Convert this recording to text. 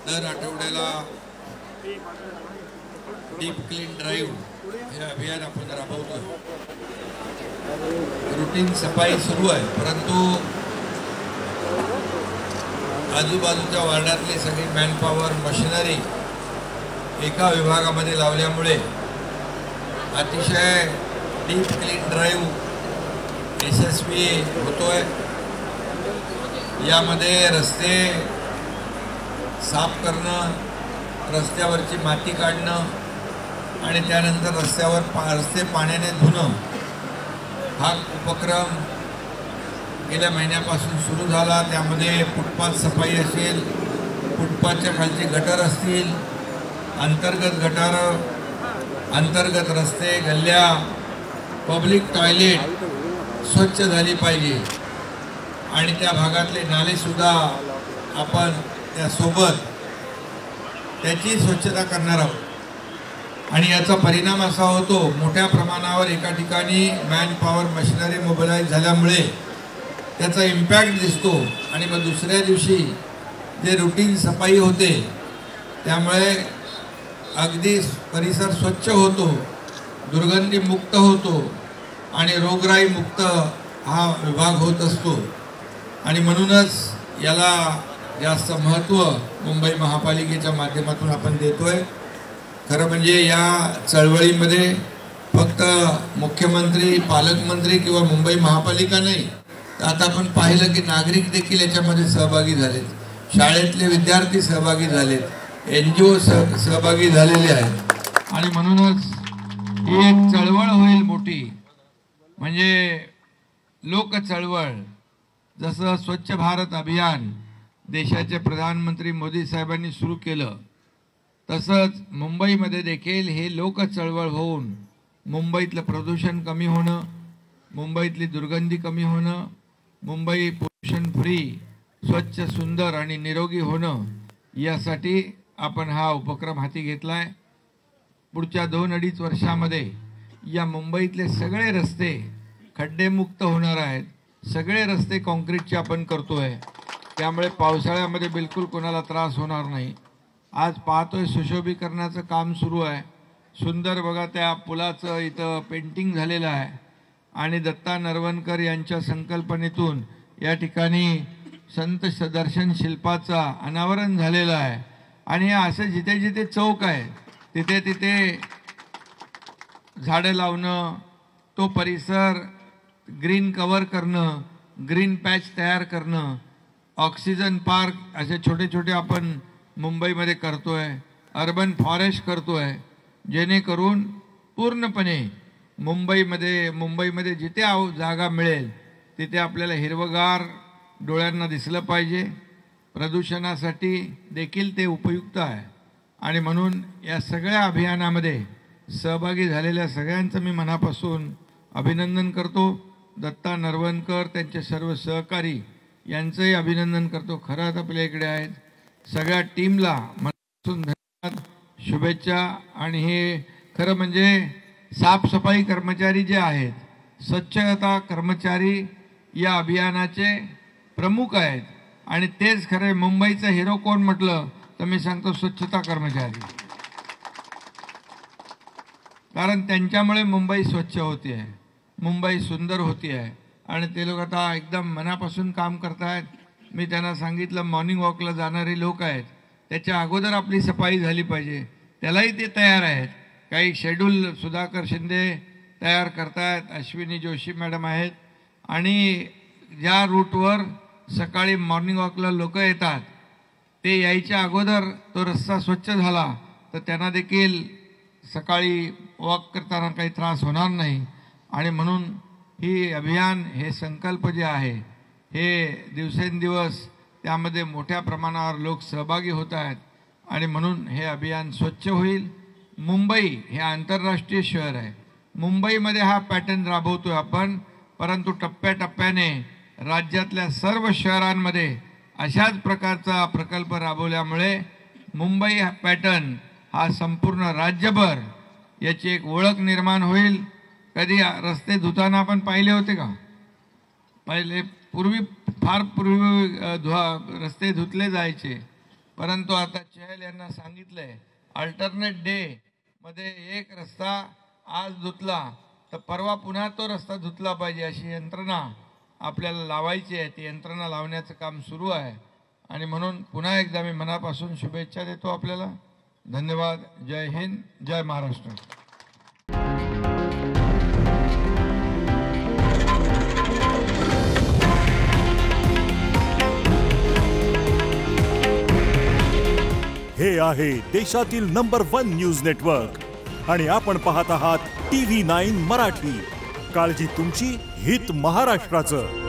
दर आठवड्याला deep clean drive हे अभियान आपण राबवतोय। रुटीन सफाई सुरू आहे, परंतु आजूबाजूच्या वार्डातली सगळी मॅनपॉवर मशिनरी एका विभागामध्ये लावल्यामुळे अतिशय डीप क्लीन ड्राईव्ह यशस्वी होतोय। यामध्ये रस्ते साफ करणं, रस्त्यावरची माती काढणं आणि त्यानंतर रस्ते पाण्याने धुणं हा उपक्रम गेल्या महिन्यापासून सुरू झाला। त्यामध्ये फुटपाथ सफाई असेल, फुटपाथच्या खालची गटर असतील, अंतर्गत गटार, अंतर्गत रस्ते, गल्ल्या, पब्लिक टॉयलेट स्वच्छ झाली पाहिजे आणि त्या भागातले नालेसुद्धा आपण त्यासोबत त्याची स्वच्छता करणार आहोत। आणि याचा परिणाम असा होतो, मोठ्या प्रमाणावर एका ठिकाणी मॅन पॉवर मशिनरी मोबिलाइज झाल्यामुळे त्याचा इम्पॅक्ट दिसतो आणि मग दुसऱ्या दिवशी जे रुटीन सफाई होते त्यामुळे अगदी परिसर स्वच्छ होतो, दुर्गंधी मुक्त होतो आणि रोगराई मुक्त हा विभाग होत असतो। आणि म्हणूनच याला जास्त महत्त्व मुंबई महापालिकेच्या माध्यमातून आपण देतोय। खरं म्हणजे या चळवळीमध्ये फक्त मुख्यमंत्री, पालकमंत्री किंवा मुंबई महापालिका नाही, तर आता आपण पाहिलं की नागरिक देखील याच्यामध्ये सहभागी झालेत, शाळेतले विद्यार्थी सहभागी झालेत, NGO सहभागी झालेले आहेत। आणि म्हणूनच ही एक चळवळ होईल मोठी, म्हणजे लोक चळवळ। जसं स्वच्छ भारत अभियान देशाचे प्रधानमंत्री मोदी साहेबांनी सुरू केलं, तसंच मुंबईमध्ये देखील हे लोक चळवळ होऊन मुंबईतलं प्रदूषण कमी होणं, मुंबईतली दुर्गंधी कमी होणं, मुंबई पोल्युशन फ्री, स्वच्छ, सुंदर आणि निरोगी होणं, यासाठी आपण हा उपक्रम हाती घेतला आहे। पुढच्या 2-2.5 वर्षामध्ये या मुंबईतले सगळे रस्ते खड्डेमुक्त होणार आहेत। सगळे रस्ते काँक्रीटचे आपण करतोय, त्यामुळे पावसाळ्यामध्ये बिलकुल कोणाला त्रास होणार नाही। आज पाहतोय सुशोभीकरणाचं काम सुरू आहे, सुंदर बघा त्या पुलाचं इथं पेंटिंग झालेलं आहे आणि दत्ता नरवणकर यांच्या संकल्पनेतून या ठिकाणी संत दर्शन शिल्पाचा अनावरण झालेलं आहे। आणि असं जिथे जिथे चौक आहे तिथे तिथे झाडं लावणं, तो परिसर ग्रीन कव्हर करणं, ग्रीन पॅच तयार करणं, ऑक्सिजन पार्क असे छोटे छोटे आपण मुंबईमध्ये करतोय, अर्बन फॉरेस्ट करतोय, जेणेकरून पूर्णपणे मुंबईमध्ये जिथे जागा मिळेल तिथे आपल्याला हिरवगार डोळ्यांना दिसलं पाहिजे। प्रदूषणासाठी देखील ते उपयुक्त आहे आणि म्हणून या सगळ्या अभियानामध्ये सहभागी झालेल्या सगळ्यांचं मी मनापासून अभिनंदन करतो। दत्ता नरवणकर, त्यांचे सर्व सहकारी यांचंही अभिनंदन करतो। खरंच आपल्या इकडे आहेत, सगळ्या टीमला मनापासून धन्यवाद, शुभेच्छा। आणि हे खरं म्हणजे साफसफाई कर्मचारी जे आहेत, स्वच्छता कर्मचारी या अभियानाचे प्रमुख आहेत आणि तेच खरे मुंबईचं हिरो कोण म्हटलं तर मी सांगतो स्वच्छता कर्मचारी, कारण त्यांच्यामुळे मुंबई स्वच्छ होती आहे, मुंबई सुंदर होती आहे आणि ते लोक आता एकदम मनापासून काम करतायत। मी त्यांना सांगितलं मॉर्निंग वॉकला जाणारे लोक आहेत त्याच्या अगोदर आपली सफाई झाली पाहिजे, त्यालाही ते तयार आहेत। काही शेड्यूल सुधाकर शिंदे तयार करतायत, अश्विनी जोशी मॅडम आहेत आणि ज्या रूटवर सकाळी मॉर्निंग वॉकला लोक येतात ते यायच्या अगोदर तो रस्ता स्वच्छ झाला तर त्यांना देखील सकाळी वॉक करताना काही त्रास होणार नाही। आणि म्हणून ही अभियान, हे संकल्प जे आहे हे दिवसेंदिवस त्यामध्ये मोठ्या प्रमाणावर लोक सहभागी होत आहेत आणि म्हणून हे अभियान स्वच्छ होईल। मुंबई हे आंतरराष्ट्रीय शहर आहे, मुंबईमध्ये हा पॅटर्न राबवतोय आपण, परंतु टप्प्याटप्प्याने राज्यातल्या सर्व शहरांमध्ये अशाच प्रकारचा प्रकल्प राबवल्यामुळे मुंबई पॅटर्न हा संपूर्ण राज्यभर याची एक ओळख निर्माण होईल। कधी रस्ते धुताना आपण पाहिले होते का? फार पूर्वी रस्ते धुतले जायचे, परंतु आता चहल यांना सांगितलंय अल्टरनेट डे मध्ये एक रस्ता आज धुतला तर परवा पुन्हा तो रस्ता धुतला पाहिजे अशी यंत्रणा आपल्याला लावायची आहे. ती यंत्रणा लावण्याचं काम सुरू आहे आणि म्हणून पुन्हा एकदा मी मनापासून शुभेच्छा देतो आपल्याला. धन्यवाद. जय हिंद, जय महाराष्ट्र. हे आहे देशातील नंबर 1 न्यूज नेटवर्क आणि आपण पाहत आहात TV9 मराठी. काळजी तुमची, हित महाराष्ट्राचं.